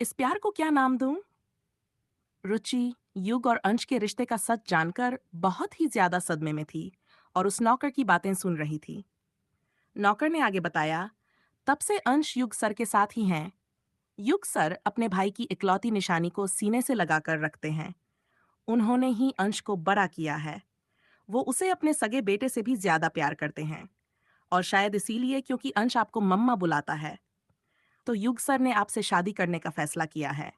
इस प्यार को क्या नाम दूं? रुचि युग और अंश के रिश्ते का सच जानकर बहुत ही ज्यादा सदमे में थी और उस नौकर की बातें सुन रही थी। नौकर ने आगे बताया, तब से अंश युग सर के साथ ही हैं। युग सर अपने भाई की इकलौती निशानी को सीने से लगाकर रखते हैं। उन्होंने ही अंश को बड़ा किया है। वो उसे अपने सगे बेटे से भी ज्यादा प्यार करते हैं, और शायद इसीलिए क्योंकि अंश आपको मम्मा बुलाता है, तो युग सर ने आपसे शादी करने का फैसला किया है।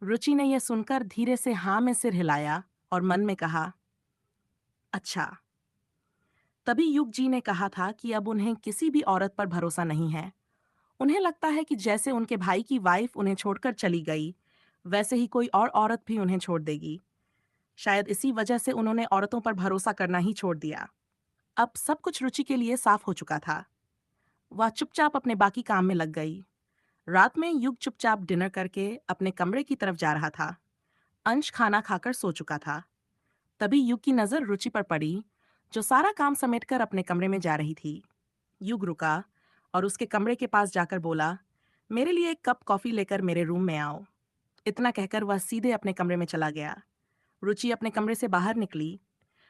रुचि ने यह सुनकर धीरे से हाँ में सिर हिलाया और मन में कहा, अच्छा। तभी युग जी ने कहा था कि अब उन्हें किसी भी औरत पर भरोसा नहीं है। उन्हें लगता है कि जैसे उनके भाई की वाइफ उन्हें छोड़कर चली गई, वैसे ही कोई और औरत भी उन्हें छोड़ देगी। शायद इसी वजह से उन्होंने औरतों पर भरोसा करना ही छोड़ दिया। अब सब कुछ रुचि के लिए साफ हो चुका था। वह चुपचाप अपने बाकी काम में लग गई। रात में युग चुपचाप डिनर करके अपने कमरे की तरफ जा रहा था। अंश खाना खाकर सो चुका था। तभी युग की नजर रुचि पर पड़ी, जो सारा काम समेटकर अपने कमरे में जा रही थी। युग रुका और उसके कमरे के पास जाकर बोला, मेरे लिए एक कप कॉफी लेकर मेरे रूम में आओ। इतना कहकर वह सीधे अपने कमरे में चला गया। रुचि अपने कमरे से बाहर निकली।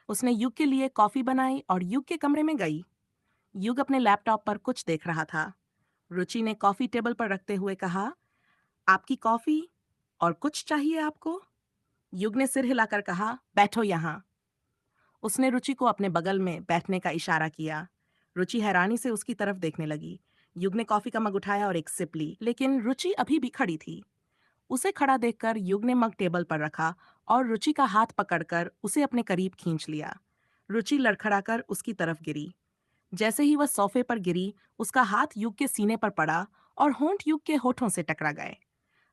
उसने युग के लिए कॉफी बनाई और युग के कमरे में गई। युग अपने लैपटॉप पर कुछ देख रहा था। रुचि ने कॉफी टेबल पर रखते हुए कहा, आपकी कॉफी, और कुछ चाहिए आपको? युग ने सिर हिलाकर कहा, बैठो यहाँ। उसने रुचि को अपने बगल में बैठने का इशारा किया। रुचि हैरानी से उसकी तरफ देखने लगी। युग ने कॉफी का मग उठाया और एक सिप ली, लेकिन रुचि अभी भी खड़ी थी। उसे खड़ा देखकर युग ने मग टेबल पर रखा और रुचि का हाथ पकड़कर उसे अपने करीब खींच लिया। रुचि लड़खड़ाकर उसकी तरफ गिरी। जैसे ही वह सोफे पर गिरी, उसका हाथ युग के सीने पर पड़ा और होंठ युग के होठों से टकरा गए।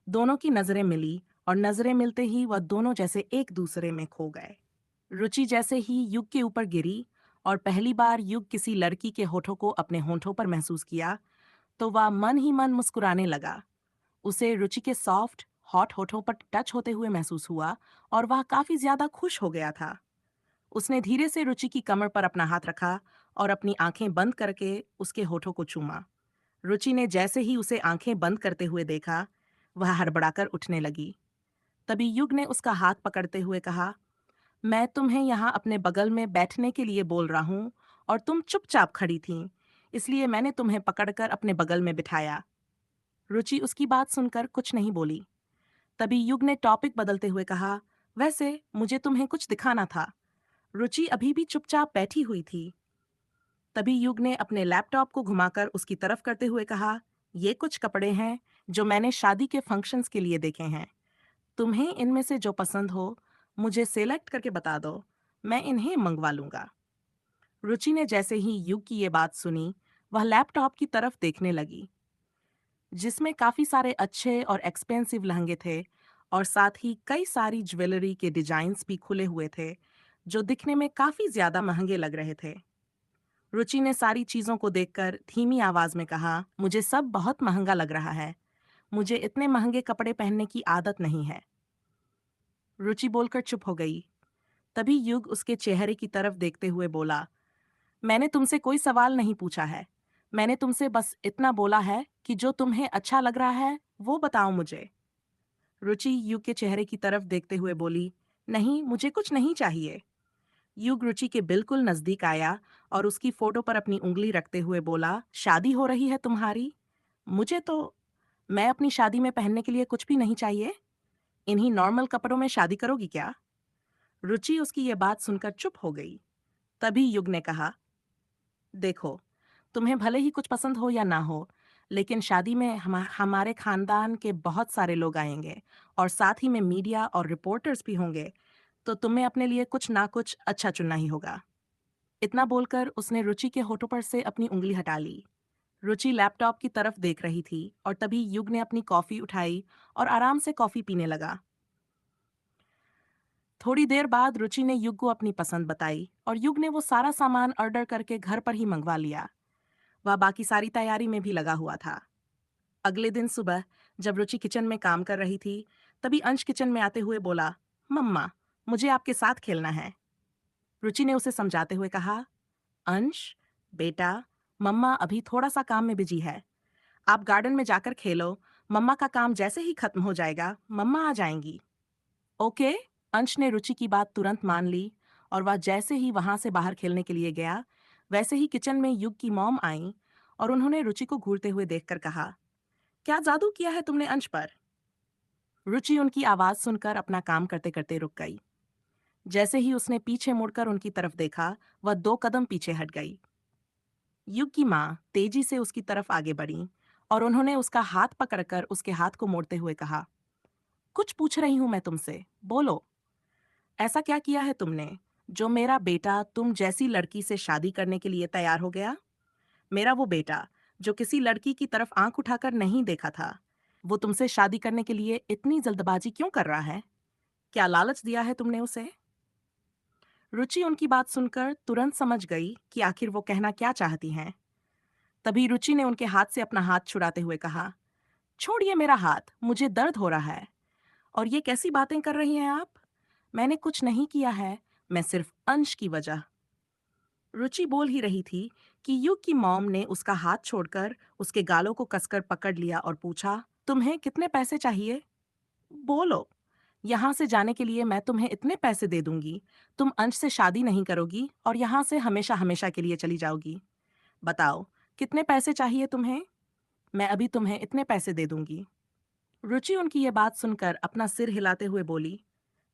दोनों की नजरें मिली और नजरें मिलते ही वह दोनों जैसे एक दूसरे में खो गए। रुचि जैसे ही युग के ऊपर गिरी और पहली बार युग किसी लड़की के होठों को अपने होठों पर महसूस किया, तो वह मन ही मन मुस्कुराने लगा। उसे रुचि के सॉफ्ट हॉट होठों पर टच होते हुए महसूस हुआ और वह काफी ज्यादा खुश हो गया था। उसने धीरे से रुचि की कमर पर अपना हाथ रखा और अपनी आंखें बंद करके उसके होठों को चूमा। रुचि ने जैसे ही उसे आंखें बंद करते हुए देखा, वह हड़बड़ाकर उठने लगी। तभी युग ने उसका हाथ पकड़ते हुए कहा, मैं तुम्हें यहाँ अपने बगल में बैठने के लिए बोल रहा हूँ और तुम चुपचाप खड़ी थीं, इसलिए मैंने तुम्हें पकड़कर अपने बगल में बिठाया। रुचि उसकी बात सुनकर कुछ नहीं बोली। तभी युग ने टॉपिक बदलते हुए कहा, वैसे मुझे तुम्हें कुछ दिखाना था। रुचि अभी भी चुपचाप बैठी हुई थी। तभी युग ने अपने लैपटॉप को घुमाकर उसकी तरफ करते हुए कहा, ये कुछ कपड़े हैं जो मैंने शादी के फंक्शंस के लिए देखे हैं। तुम्हें इनमें से जो पसंद हो, मुझे सेलेक्ट करके बता दो, मैं इन्हें मंगवा लूंगा। रुचि ने जैसे ही युग की ये बात सुनी, वह लैपटॉप की तरफ देखने लगी, जिसमें काफी सारे अच्छे और एक्सपेंसिव लहंगे थे और साथ ही कई सारी ज्वेलरी के डिजाइन्स भी खुले हुए थे, जो दिखने में काफी ज्यादा महंगे लग रहे थे। रुचि ने सारी चीजों को देखकर धीमी आवाज में कहा, मुझे सब बहुत महंगा लग रहा है। मुझे इतने महंगे कपड़े पहनने की आदत नहीं है। रुचि बोलकर चुप हो गई। तभी युग उसके चेहरे की तरफ देखते हुए बोला, मैंने तुमसे कोई सवाल नहीं पूछा है। मैंने तुमसे बस इतना बोला है कि जो तुम्हें अच्छा लग रहा है वो बताओ मुझे। रुचि युग के चेहरे की तरफ देखते हुए बोली, नहीं, मुझे कुछ नहीं चाहिए। युग रुचि के बिल्कुल नजदीक आया और उसकी फोटो पर अपनी उंगली रखते हुए बोला, शादी हो रही है तुम्हारी? मुझे तो, मैं अपनी शादी में पहनने के लिए कुछ भी नहीं चाहिए। इन्हीं नॉर्मल कपड़ों में शादी करोगी क्या? रुचि उसकी ये बात सुनकर चुप हो गई। तभी युग ने कहा, देखो, तुम्हें भले ही कुछ पसंद हो या ना हो, लेकिन शादी में हमारे खानदान के बहुत सारे लोग आएंगे और साथ ही में मीडिया और रिपोर्टर्स भी होंगे, तो तुम्हें अपने लिए कुछ ना कुछ अच्छा चुनना ही होगा। इतना बोलकर उसने रुचि के होठों पर से अपनी उंगली हटा ली। रुचि लैपटॉप की तरफ देख रही थी और तभी युग ने अपनी कॉफी उठाई और आराम से कॉफी पीने लगा। थोड़ी देर बाद रुचि ने युग को अपनी पसंद बताई और युग ने वो सारा सामान ऑर्डर करके घर पर ही मंगवा लिया। वह बाकी सारी तैयारी में भी लगा हुआ था। अगले दिन सुबह जब रुचि किचन में काम कर रही थी, तभी अंश किचन में आते हुए बोला, मम्मा, मुझे आपके साथ खेलना है। रुचि ने उसे समझाते हुए कहा, अंश, बेटा, मम्मा अभी थोड़ा सा काम में बिजी है। आप गार्डन में जाकर खेलो, मम्मा का काम जैसे ही खत्म हो जाएगा मम्मा आ जाएंगी। ओके। अंश ने रुचि की बात तुरंत मान ली और वह जैसे ही वहां से बाहर खेलने के लिए गया, वैसे ही किचन में युग की मॉम आई और उन्होंने रुचि को घूरते हुए देखकर कहा, क्या जादू किया है तुमने अंश पर? रुचि उनकी आवाज सुनकर अपना काम करते करते रुक गई। जैसे ही उसने पीछे मुड़कर उनकी तरफ देखा, वह 2 कदम पीछे हट गई। युग की माँ तेजी से उसकी तरफ आगे बढ़ी और उन्होंने उसका हाथ पकड़कर उसके हाथ को मोड़ते हुए कहा, कुछ पूछ रही हूं मैं तुमसे, बोलो। ऐसा क्या किया है तुमने जो मेरा बेटा तुम जैसी लड़की से शादी करने के लिए तैयार हो गया? मेरा वो बेटा जो किसी लड़की की तरफ आंख उठाकर नहीं देखा था, वो तुमसे शादी करने के लिए इतनी जल्दबाजी क्यों कर रहा है? क्या लालच दिया है तुमने उसे? रुचि उनकी बात सुनकर तुरंत समझ गई कि आखिर वो कहना क्या चाहती हैं। तभी रुचि ने उनके हाथ से अपना हाथ छुड़ाते हुए कहा, छोड़िए मेरा हाथ, मुझे दर्द हो रहा है। और ये कैसी बातें कर रही हैं आप? मैंने कुछ नहीं किया है, मैं सिर्फ अंश की वजह। रुचि बोल ही रही थी कि युग की मॉम ने उसका हाथ छोड़कर उसके गालों को कसकर पकड़ लिया और पूछा, तुम्हें कितने पैसे चाहिए? बोलो। यहाँ से जाने के लिए मैं तुम्हें इतने पैसे दे दूंगी, तुम अंश से शादी नहीं करोगी और यहाँ से हमेशा हमेशा के लिए चली जाओगी। बताओ, कितने पैसे चाहिए तुम्हें? मैं अभी तुम्हें इतने पैसे दे दूंगी। रुचि उनकी ये बात सुनकर अपना सिर हिलाते हुए बोली,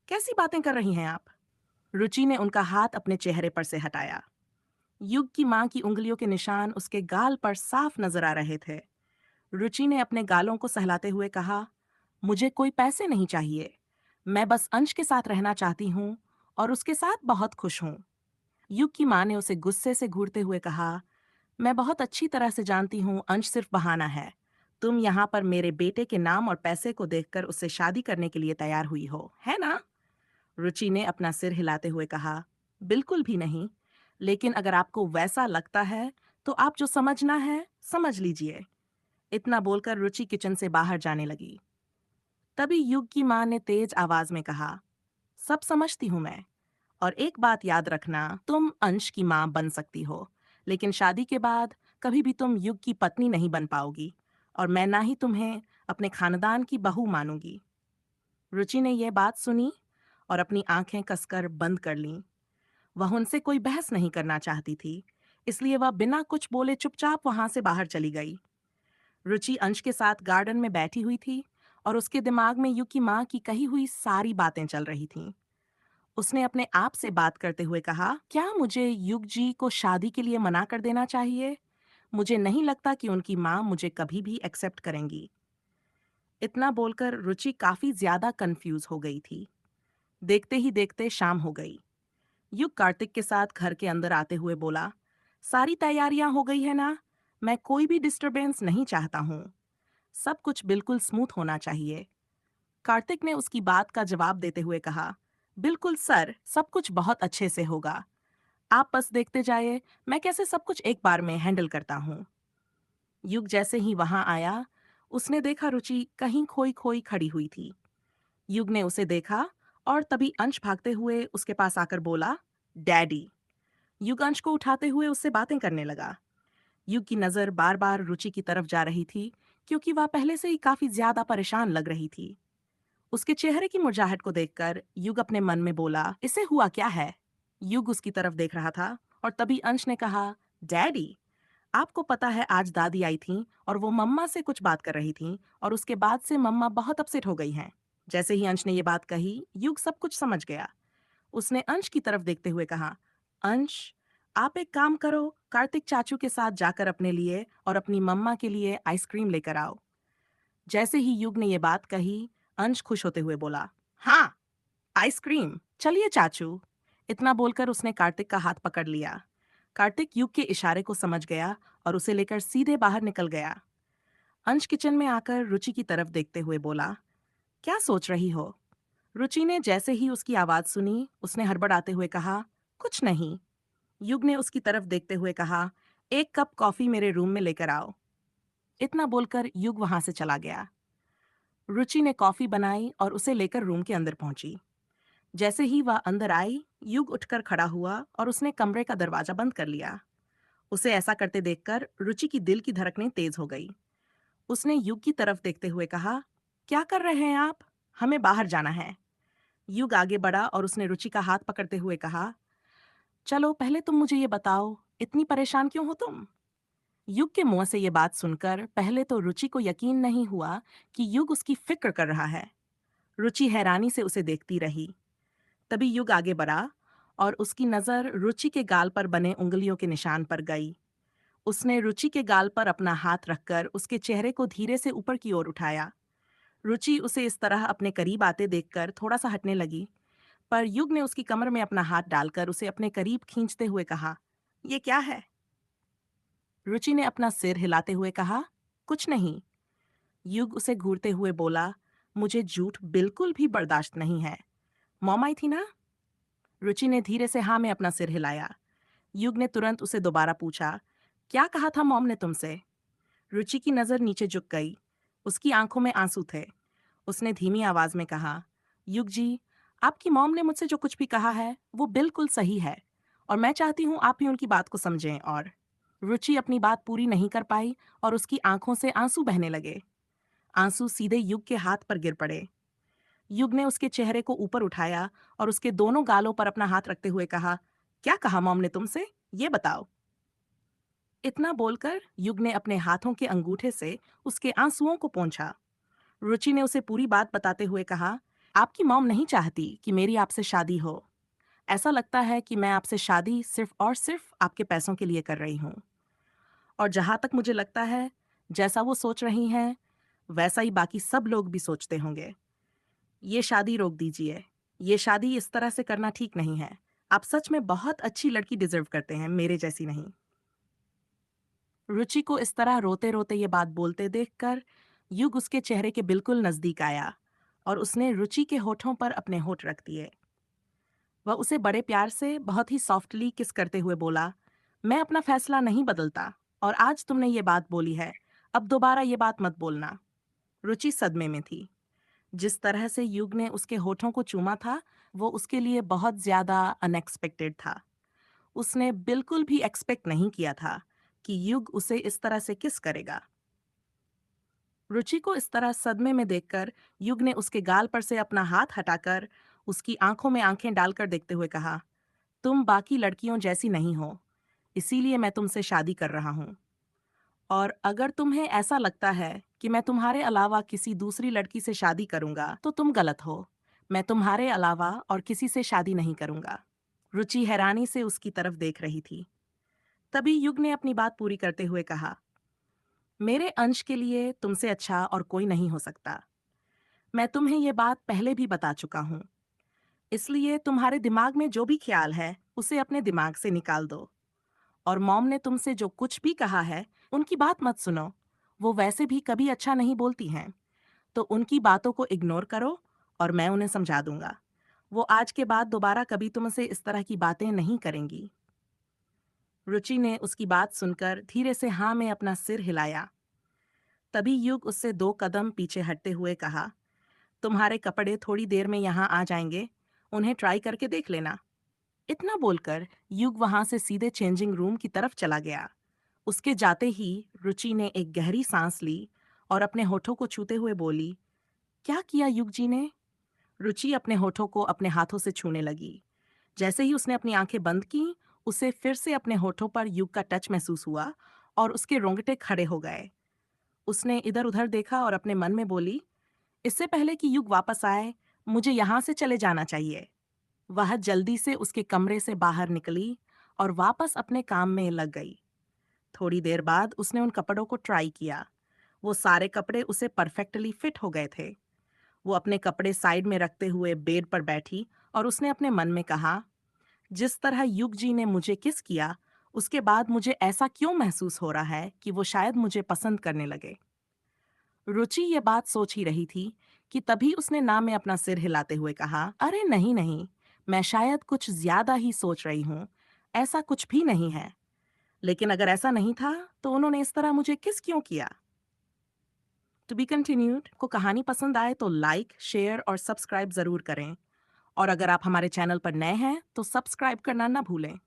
कैसी बातें कर रही हैं आप? रुचि ने उनका हाथ अपने चेहरे पर से हटाया। युग की मां की उंगलियों के निशान उसके गाल पर साफ नजर आ रहे थे। रुचि ने अपने गालों को सहलाते हुए कहा, मुझे कोई पैसे नहीं चाहिए, मैं बस अंश के साथ रहना चाहती हूँ और उसके साथ बहुत खुश हूँ। युग की मां ने उसे गुस्से से घूरते हुए कहा, मैं बहुत अच्छी तरह से जानती हूँ अंश सिर्फ बहाना है। तुम यहाँ पर मेरे बेटे के नाम और पैसे को देखकर उससे शादी करने के लिए तैयार हुई हो, है ना? रुचि ने अपना सिर हिलाते हुए कहा, बिल्कुल भी नहीं। लेकिन अगर आपको वैसा लगता है, तो आप जो समझना है, समझ लीजिए। इतना बोलकर रुचि किचन से बाहर जाने लगी। तभी युग की मां ने तेज आवाज में कहा, सब समझती हूँ मैं। और एक बात याद रखना, तुम अंश की मां बन सकती हो, लेकिन शादी के बाद कभी भी तुम युग की पत्नी नहीं बन पाओगी और मैं ना ही तुम्हें अपने खानदान की बहू मानूंगी। रुचि ने यह बात सुनी और अपनी आंखें कसकर बंद कर लीं। वह उनसे कोई बहस नहीं करना चाहती थी, इसलिए वह बिना कुछ बोले चुपचाप वहां से बाहर चली गई। रुचि अंश के साथ गार्डन में बैठी हुई थी और उसके दिमाग में युग की माँ की कही हुई सारी बातें चल रही थीं। उसने अपने आप से बात करते हुए कहा, क्या मुझे युग जी को शादी के लिए मना कर देना चाहिए? मुझे नहीं लगता कि उनकी माँ मुझे कभी भी एक्सेप्ट करेंगी। इतना बोलकर रुचि काफी ज्यादा कंफ्यूज हो गई थी। देखते ही देखते शाम हो गई। युग कार्तिक के साथ घर के अंदर आते हुए बोला, सारी तैयारियां हो गई है ना? मैं कोई भी डिस्टरबेंस नहीं चाहता हूँ। सब कुछ बिल्कुल स्मूथ होना चाहिए। कार्तिक ने उसकी बात का जवाब देते हुए कहा, बिल्कुल सर, सब कुछ बहुत अच्छे से होगा। आप बस देखते जाइए, मैं कैसे सब कुछ एक बार में हैंडल करता हूँ। युग जैसे ही वहां आया, उसने देखा रुचि कहीं खोई खोई खड़ी हुई थी। युग ने उसे देखा और तभी अंश भागते हुए उसके पास आकर बोला, डैडी। युग अंश को उठाते हुए उससे बातें करने लगा। युग की नजर बार बार रुचि की तरफ जा रही थी, क्योंकि वह पहले से ही काफी ज्यादा परेशान लग रही थी। उसके चेहरे की मुरझाहट को देखकर युग अपने मन में बोला, इसे हुआ क्या है? युग उसकी तरफ देख रहा था और तभी अंश ने कहा, डैडी, आपको पता है आज दादी आई थी और वो मम्मा से कुछ बात कर रही थी और उसके बाद से मम्मा बहुत अपसेट हो गई हैं। जैसे ही अंश ने ये बात कही, युग सब कुछ समझ गया। उसने अंश की तरफ देखते हुए कहा, अंश, आप एक काम करो, कार्तिक चाचू के साथ जाकर अपने लिए और अपनी मम्मा के लिए आइसक्रीम लेकर आओ। जैसे ही युग ने ये बात कही, अंश खुश होते हुए बोला, हाँ, आइसक्रीम, चलिए चाचू। इतना बोलकर उसने कार्तिक का हाथ पकड़ लिया। कार्तिक युग के इशारे को समझ गया और उसे लेकर सीधे बाहर निकल गया। अंश किचन में आकर रुचि की तरफ देखते हुए बोला, क्या सोच रही हो? रुचि ने जैसे ही उसकी आवाज सुनी, उसने हड़बड़ाते हुए कहा, कुछ नहीं। युग ने उसकी तरफ देखते हुए कहा, एक कप कॉफी मेरे रूम में लेकर आओ। इतना बोलकर युग वहां से चला गया। रुचि ने कॉफी बनाई और उसे लेकर रूम के अंदर पहुंची। जैसे ही वह अंदर आई, युग उठकर खड़ा हुआ और उसने कमरे का दरवाजा बंद कर लिया। उसे ऐसा करते देखकर रुचि की दिल की धड़कनें तेज हो गई। उसने युग की तरफ देखते हुए कहा, क्या कर रहे हैं आप? हमें बाहर जाना है। युग आगे बढ़ा और उसने रुचि का हाथ पकड़ते हुए कहा, चलो पहले तुम मुझे ये बताओ, इतनी परेशान क्यों हो तुम? युग के मुंह से ये बात सुनकर पहले तो रुचि को यकीन नहीं हुआ कि युग उसकी फिक्र कर रहा है। रुचि हैरानी से उसे देखती रही। तभी युग आगे बढ़ा और उसकी नजर रुचि के गाल पर बने उंगलियों के निशान पर गई। उसने रुचि के गाल पर अपना हाथ रखकर उसके चेहरे को धीरे से ऊपर की ओर उठाया। रुचि उसे इस तरह अपने करीब आते देखकर थोड़ा सा हटने लगी, पर युग ने उसकी कमर में अपना हाथ डालकर उसे अपने करीब खींचते हुए कहा, ये क्या है? रुचि ने अपना सिर हिलाते हुए कहा, कुछ नहीं। युग उसे घूरते हुए बोला, मुझे झूठ बिल्कुल भी बर्दाश्त नहीं है। मॉम आई थी ना? रुचि ने धीरे से हाँ में अपना सिर हिलाया। युग ने तुरंत उसे दोबारा पूछा, क्या कहा था मॉम ने तुमसे? रुचि की नजर नीचे झुक गई। उसकी आंखों में आंसू थे। उसने धीमी आवाज में कहा, युग जी, आपकी मॉम ने मुझसे जो कुछ भी कहा है वो बिल्कुल सही है, और मैं चाहती हूँ आप भी उनकी बात को समझें। और रुचि अपनी बात पूरी नहीं कर पाई और उसकी आंखों से आंसू बहने लगे। आंसू सीधे युग के हाथ पर गिर पड़े। युग ने उसके चेहरे को ऊपर उठाया और उसके दोनों गालों पर अपना हाथ रखते हुए कहा, क्या कहा मॉम ने तुमसे? ये बताओ। इतना बोलकर युग ने अपने हाथों के अंगूठे से उसके आंसुओं को पोंछा। रुचि ने उसे पूरी बात बताते हुए कहा, आपकी मॉम नहीं चाहती कि मेरी आपसे शादी हो। ऐसा लगता है कि मैं आपसे शादी सिर्फ और सिर्फ आपके पैसों के लिए कर रही हूँ। और जहाँ तक मुझे लगता है, जैसा वो सोच रही हैं, वैसा ही बाकी सब लोग भी सोचते होंगे। ये शादी रोक दीजिए। ये शादी इस तरह से करना ठीक नहीं है। आप सच में बहुत अच्छी लड़की डिजर्व करते हैं, मेरे जैसी नहीं। रुचि को इस तरह रोते रोते ये बात बोलते देखकर युग उसके चेहरे के बिल्कुल नजदीक आया और उसने रुचि के होठों पर अपने होठ रख दिए। वह उसे बड़े प्यार से बहुत ही सॉफ्टली किस करते हुए बोला, मैं अपना फैसला नहीं बदलता, और आज तुमने ये बात बोली है, अब दोबारा ये बात मत बोलना। रुचि सदमे में थी। जिस तरह से युग ने उसके होठों को चूमा था, वो उसके लिए बहुत ज्यादा अनएक्सपेक्टेड था। उसने बिल्कुल भी एक्सपेक्ट नहीं किया था कि युग उसे इस तरह से किस करेगा। रुचि को इस तरह सदमे में देखकर युग ने उसके गाल पर से अपना हाथ हटाकर उसकी आंखों में आंखें डालकर देखते हुए कहा, तुम बाकी लड़कियों जैसी नहीं हो, इसीलिए मैं तुमसे शादी कर रहा हूँ। और अगर तुम्हें ऐसा लगता है कि मैं तुम्हारे अलावा किसी दूसरी लड़की से शादी करूंगा, तो तुम गलत हो। मैं तुम्हारे अलावा और किसी से शादी नहीं करूंगा। रुचि हैरानी से उसकी तरफ देख रही थी। तभी युग ने अपनी बात पूरी करते हुए कहा, मेरे अंश के लिए तुमसे अच्छा और कोई नहीं हो सकता। मैं तुम्हें ये बात पहले भी बता चुका हूँ, इसलिए तुम्हारे दिमाग में जो भी ख्याल है उसे अपने दिमाग से निकाल दो। और मॉम ने तुमसे जो कुछ भी कहा है, उनकी बात मत सुनो। वो वैसे भी कभी अच्छा नहीं बोलती हैं, तो उनकी बातों को इग्नोर करो और मैं उन्हें समझा दूंगा। वो आज के बाद दोबारा कभी तुमसे इस तरह की बातें नहीं करेंगी। रुचि ने उसकी बात सुनकर धीरे से हाँ में अपना सिर हिलाया। तभी युग उससे 2 कदम पीछे हटते हुए कहा, तुम्हारे कपड़े थोड़ी देर में यहाँ आ जाएंगे, उन्हें ट्राई करके देख लेना। इतना बोलकर युग वहां से सीधे चेंजिंग रूम की तरफ चला गया। उसके जाते ही रुचि ने एक गहरी सांस ली और अपने होठों को छूते हुए बोली, क्या किया युग जी ने? रुचि अपने होठों को अपने हाथों से छूने लगी। जैसे ही उसने अपनी आंखें बंद की, उसे फिर से अपने होठों पर युग का टच महसूस हुआ और उसके रोंगटे खड़े हो गए। उसने इधर उधर देखा और अपने मन में बोली, इससे पहले कि युग वापस आए, मुझे यहाँ से चले जाना चाहिए। वह जल्दी से उसके कमरे से बाहर निकली और वापस अपने काम में लग गई। थोड़ी देर बाद उसने उन कपड़ों को ट्राई किया। वो सारे कपड़े उसे परफेक्टली फिट हो गए थे। वो अपने कपड़े साइड में रखते हुए बेड पर बैठी और उसने अपने मन में कहा, जिस तरह युग जी ने मुझे किस किया, उसके बाद मुझे ऐसा क्यों महसूस हो रहा है कि वो शायद मुझे पसंद करने लगे। रुचि ये बात सोच ही रही थी कि तभी उसने ना में अपना सिर हिलाते हुए कहा, अरे नहीं नहीं, मैं शायद कुछ ज्यादा ही सोच रही हूँ। ऐसा कुछ भी नहीं है। लेकिन अगर ऐसा नहीं था, तो उन्होंने इस तरह मुझे किस क्यों किया? To be continued. को कहानी पसंद आए तो लाइक, शेयर और सब्सक्राइब जरूर करें। और अगर आप हमारे चैनल पर नए हैं तो सब्सक्राइब करना ना भूलें।